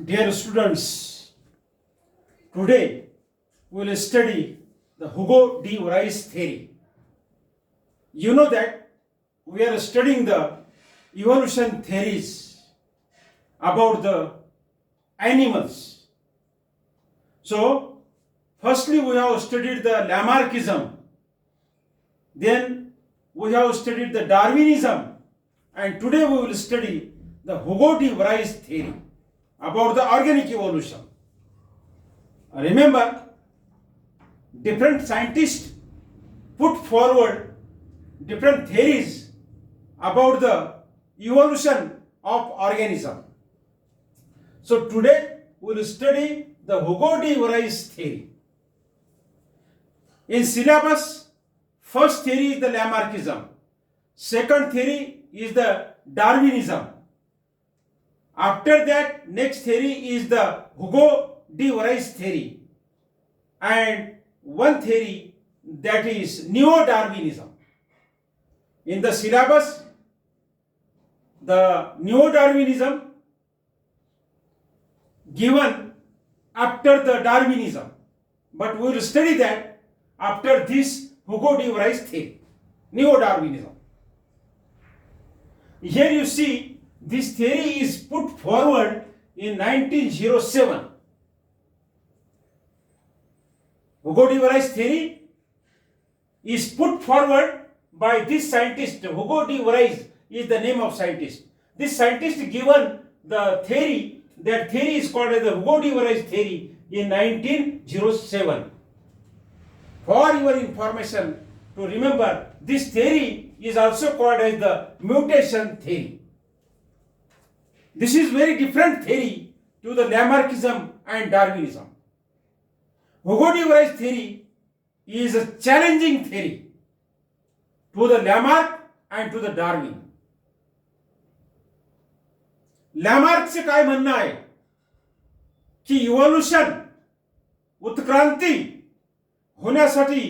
Dear students, today we will study the Hugo de Vries theory. You know that we are studying the evolution theories about the animals. So, firstly we have studied the Lamarckism, then we have studied the Darwinism, and today we will study the Hugo de Vries theory about the organic evolution. Remember, different scientists put forward different theories about the evolution of organism. So today we will study the Hugo de Vries theory. In syllabus, first theory is the Lamarckism, second theory is the Darwinism. After that, next theory is the Hugo de Vries theory, and one theory that is Neo-Darwinism. In the syllabus, the Neo-Darwinism given after the Darwinism, but we will study that after this Hugo de Vries theory, Neo-Darwinism. Here you see, this theory is put forward in 1907. Hugo de Vries theory is put forward by this scientist. Hugo de Vries is the name of scientist. This scientist given the theory, that theory is called as the Hugo de Vries theory in 1907. For your information, to remember, this theory is also called as the mutation theory. This is very different theory to the Lamarckism and Darwinism. Hugo de Vries theory is a challenging theory to the Lamarck and to the Darwin. लॅमार्कचे काय म्हणणं आहे की evolution उत्क्रांती होण्यासाठी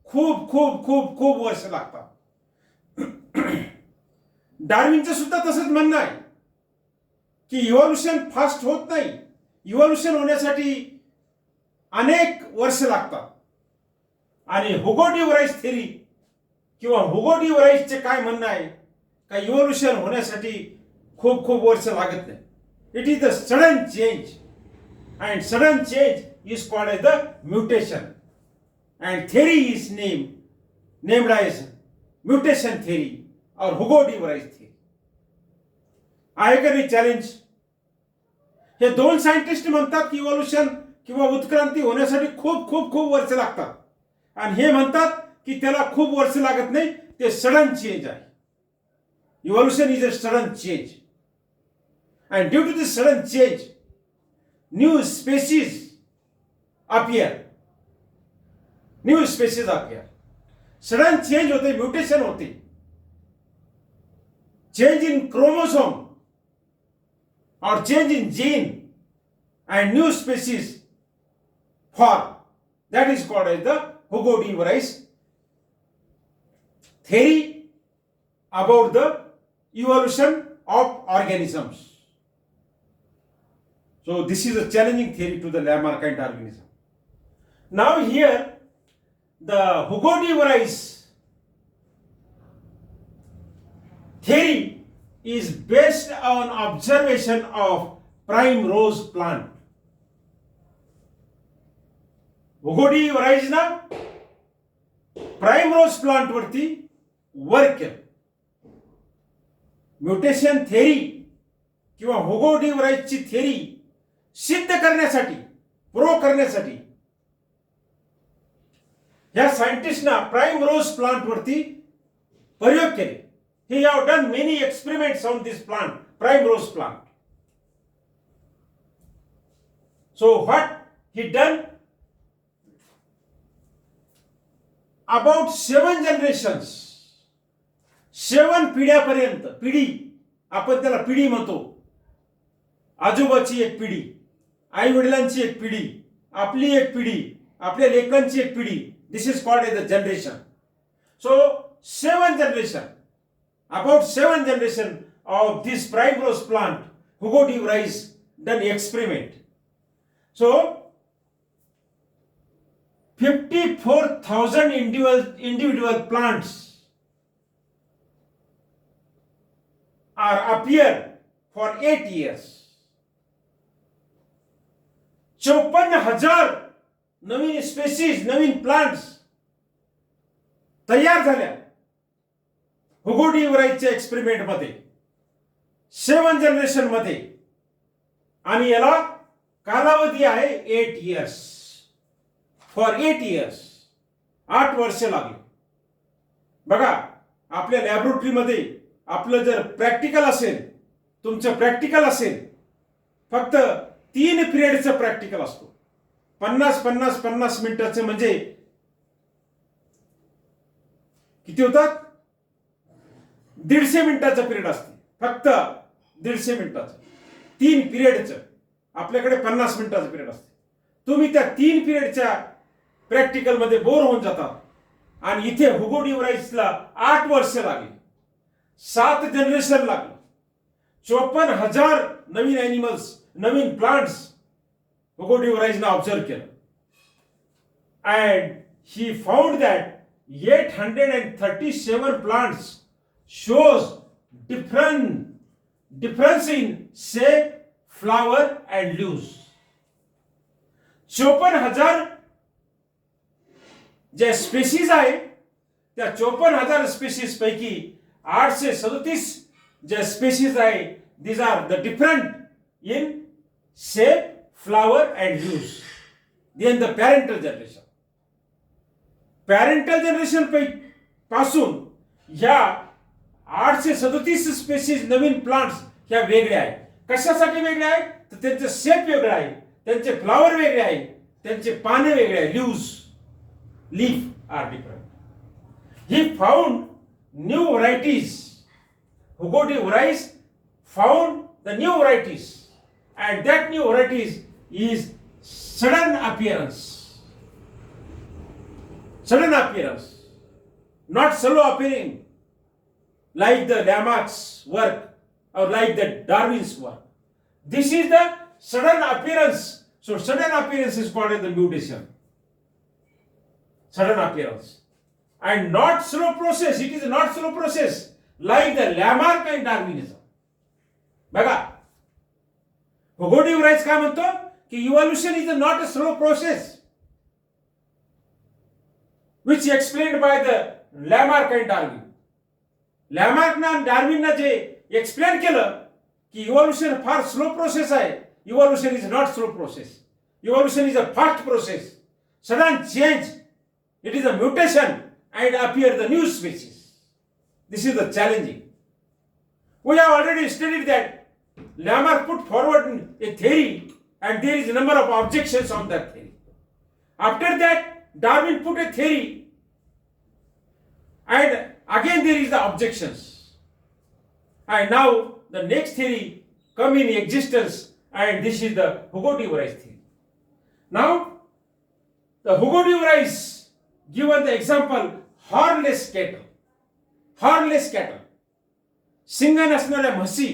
खूप खूप खूप खूप वर्ष लागतात. डार्विनचं सुद्धा तसंच म्हणणं आहे की इव्होल्यूशन फास्ट होत नाही, इव्होल्यूशन होण्यासाठी अनेक वर्ष लागतात. आणि हुगो डी व्राईस थेरी किंवा हुगो डी व्राईसचे काय म्हणणं आहे का इव्होल्यूशन होण्यासाठी खूप खूप वर्ष लागत नाही. It is the sudden change, and sudden change is called as the mutation, and theory is named as mutation theory or Hugo D व्राईस theory. आहे का नाही चॅलेंज? हे दोन सायंटिस्ट म्हणतात की इव्होल्यूशन किंवा उत्क्रांती होण्यासाठी खूप खूप खूप वर्ष लागतात, आणि हे म्हणतात की त्याला खूप वर्ष लागत नाही, ते सडन चेंज आहे. Evolution is a sudden change, and due to this sudden change new species appear. Sudden change होते, म्युटेशन होते, change in chromosome or change in gene, and new species form. That is called as the Hugo de Vries theory about the evolution of organisms. So this is a challenging theory to the Lamarck and Darwinism. Now here the Hugo de Vries theory is based on observation of primrose plant. Hugo de Vries ना primrose plant वरती work केलं. Mutation theory किंवा हुगो D व्राईसची theory सिद्ध करण्यासाठी, prove करण्यासाठी या सायंटिस्टना primrose plant वरती प्रयोग केले. he have done many experiments on this plant, primrose plant. So what he done, about 7 generations, 7 पिढ्यापर्यंत, पिढी आपण त्याला पिढी म्हणतो, आजोबाची एक पिढी, आई वडिलांची एक पिढी, आपली एक पिढी, आपल्या लेकांची एक पिढी, this is called as the generation. So 7 generation, about 7 generation of this primrose plant, Hugo de Vries done experiment. So 54,000 individual plants are appear for 8 years. 54,000 Naveen species, Naveen plants तयार झाल्या हुगो डी वराईसच्या एक्सपेरिमेंट मध्ये, 7 generation मध्ये, आणि याला कालावधी आहे 8 years. For 8 years, 8 वर्ष लागले. बघा, आपल्या लॅबोरेटरीमध्ये आपलं जर प्रॅक्टिकल असेल, तुमचं प्रॅक्टिकल असेल, फक्त 3 पिरियडचं प्रॅक्टिकल असतो. 50 मिनिटाचं, म्हणजे किती होतात? 150 मिनिटाचं पिरियड असते, फक्त 150 मिनिटाचं. 3 पिरियडचं आपल्याकडे 50 मिनिटाचं पिरियड असते. तुम्ही त्या 3 पिरियडच्या प्रॅक्टिकल मध्ये बोर होऊन जातात. आणि इथे हुगो डी वराईसला 8 वर्ष लागली, 7 जनरेशन लागलं, 54,000 नवीन ॲनिमल्स, नवीन प्लांट्स हुगो डी वराईसने ऑब्झर्व केलं. And he found that 837 plants shows difference in shape, flower and leaves. 54,000 ज्या स्पेसीज आहे, त्या 54,000 स्पेसीज पैकी 837 ज्या स्पेसीज आहे, these are the different in shape, flower and leaves. Then the parental generation. Parental generation पासून ह्या 837 species नवीन plants ह्या वेगळ्या आहेत. कशासाठी वेगळ्या आहेत? तर त्यांचे शेप वेगळं आहे, त्यांचे फ्लावर वेगळे आहे, त्यांचे पाने वेगळे आहे. Leaf are different. He found new varieties. Hugo de Vries found the new varieties, and that new varieties is sudden appearance. Sudden appearance, not slow appearing like the Lamarck's work or like the Darwin's work. This is the sudden appearance. So sudden appearance is called as the mutation. Sudden appearance. And not slow process. It is not slow process like the Lamarck and Darwinism. बघा, हुगो de वराईस काय म्हणतो की evolution is not a slow process, which explained by the Lamarck and Darwin. Lamarck ना Darwin ना जे explain केलं की evolution फार slow process आहे. Evolution is not slow process. Evolution is a fast process. Sudden change. It is a mutation and appear the new species. This is the challenging. We have already studied that Lamarck put forward a theory and there is a number of objections on that theory. After that, Darwin put a theory and again there is the objections. And now the next theory come in existence and this is the Hugo de Vries theory. Now the Hugo de Vries given the example hornless cattle. Hornless cattle. शिंग नसणाऱ्या म्हशी,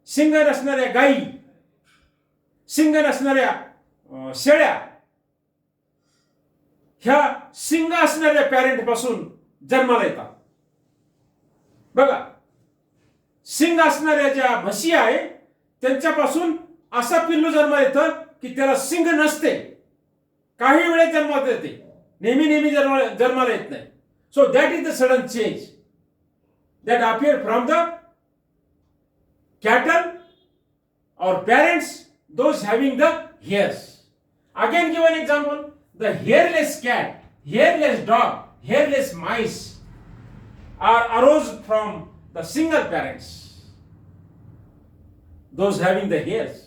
शिंग नसणाऱ्या गायी, शिंग नसणाऱ्या शेळ्या, ह्या शिंग असणाऱ्या पॅरेंट पासून जन्माला येतात. बघा, शिंग असणाऱ्या ज्या म्हशी आहे त्यांच्यापासून असा पिल्लू जन्माला येतं की त्याला शिंग नसते, काही वेळेस जन्माला येते, नेहमी जन्माला येत नाही. So that is the sudden change that appear from the cattle or parents, those having the hairs. Again give an example, the hairless cat, hairless dog, hairless mice are arose from the single parents, those having the hairs.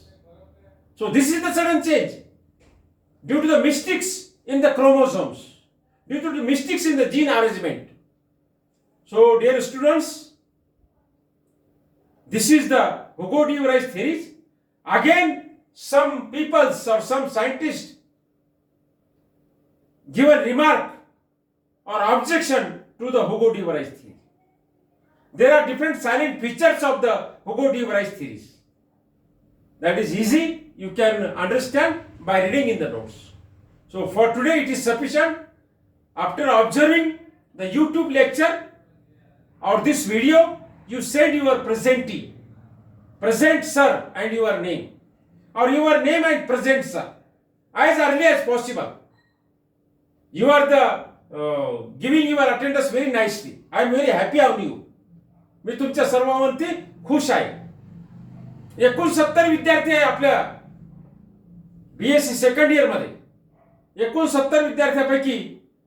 So this is the sudden change due to the mistakes in the chromosomes, due to the mistakes in the gene arrangement. So dear students, this is the Hugo de Vries theories. Again, some people or some scientists give a remark or objection to the Hugo de Vries theory. There are different silent features of the Hugo de Vries theories. That is easy. You can understand by reading in the notes. So for today it is sufficient. After observing the YouTube lecture or this video, you send your presentee, present sir and your name, or your name and present sir, as early as possible. You are the giving your attendance very nicely. I am very happy on you. मी तुमच्या सर्वांवरती खुश आहे. 69 विद्यार्थी आहे आपल्या BSc second year मध्ये. 69 विद्यार्थ्यांपैकी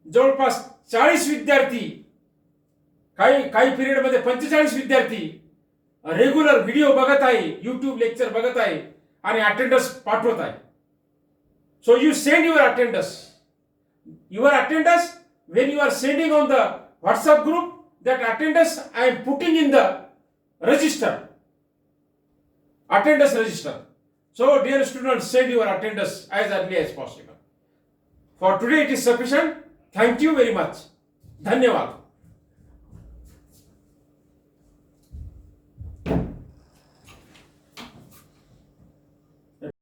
जवळपास 40 विद्यार्थी, काही पिरियड मध्ये 45 विद्यार्थी रेग्युलर व्हिडिओ बघत आहे, युट्यूब लेक्चर बघत आहे आणि अटेंडन्स पाठवत आहे. So you send your attendance. Your attendance, when you are sending on the WhatsApp group, that attendance I am putting in the register, attendance register. So dear students, send your attendance as early as possible. For today it is sufficient. Thank you very much. धन्यवाद.